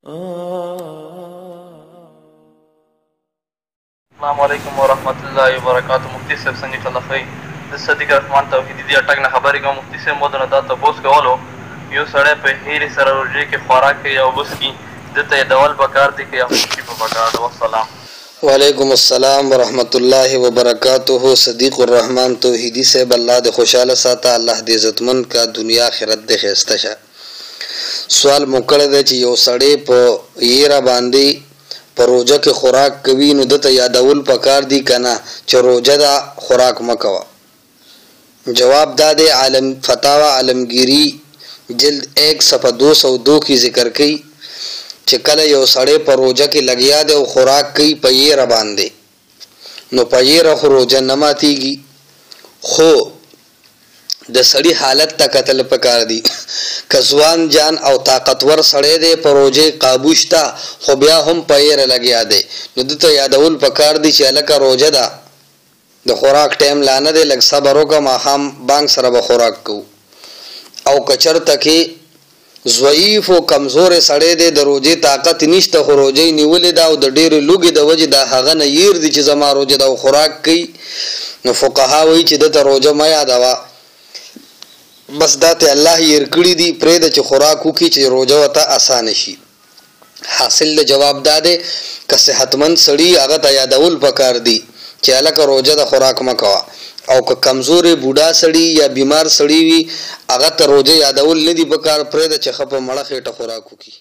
السلام علیکم ورحمۃ اللہ وبرکاتہ. مفتی صاحب څنګه خلافی د صدیق رحمان توحیدی دی اٹک نه خبرې کوم. مفتی صاحب مودنه دا تاسو کولو یو سړی په هیرې سره روژې کې خوراک کوي او بس کی دته ډول پکار دی کې خو په پکار دی. والسلام. وعلیکم السلام ورحمۃ اللہ وبرکاتہ. صدیق الرحمان توحیدی صاحب الله دې خوشاله ساته، الله دې عزتمن کا، دنیا آخرت دې خسته شه. سوال مکړه دی چې یو سړی په یره باندې په روزه کې خوراک کوي نو دته یادول پکار دی کنه چې روزه دا خوراک مکوه؟ جواب دا دی عالم فتاوا عالمگیری جلد 1 صفحه 202 کی ذکر کړي چې کله یو سړی په روزه کې لګیا دی او خوراک کوي په یره باندې نو په یره خو روزه نه ماتیږي، خو د سړی حالت ته کتل پکار دی. کزوان جان او طاقتور سړی دی په روزه قابو شته خو بیا هم په یره لګیا دی نو دته یادول پکار دی چې الکه روزه ده د خوراک ټایم لانه دی، لږ صبر وکړه، ماښام بانک سره به خوراک کوو. او کچرته کې ضعیف او کمزور سړی دی د روزې طاقت نشته خو روزې نیولې ده او د ډېرې لوږې د وجې د هغه نه ير دي چې زما روزه ده او خوراک کوي، نو فقها وایي چې دته روزه مه یادوه، بس دا ته الله ير کړي دي پرېږده چې خوراک وکړي چې روزه ورته اسانه شي. حاصل د جواب دا دی که صحتمند سړي هغه ته یادول پکار دي چې هلکه روزه د خوراک مه کوه، او که کمزورې بوډا سړي یا بیمار سړي وي هغه ته روزه یادول نه دي پکار، پرېږده چې ښه په مړه خېټه خوراک وکړي.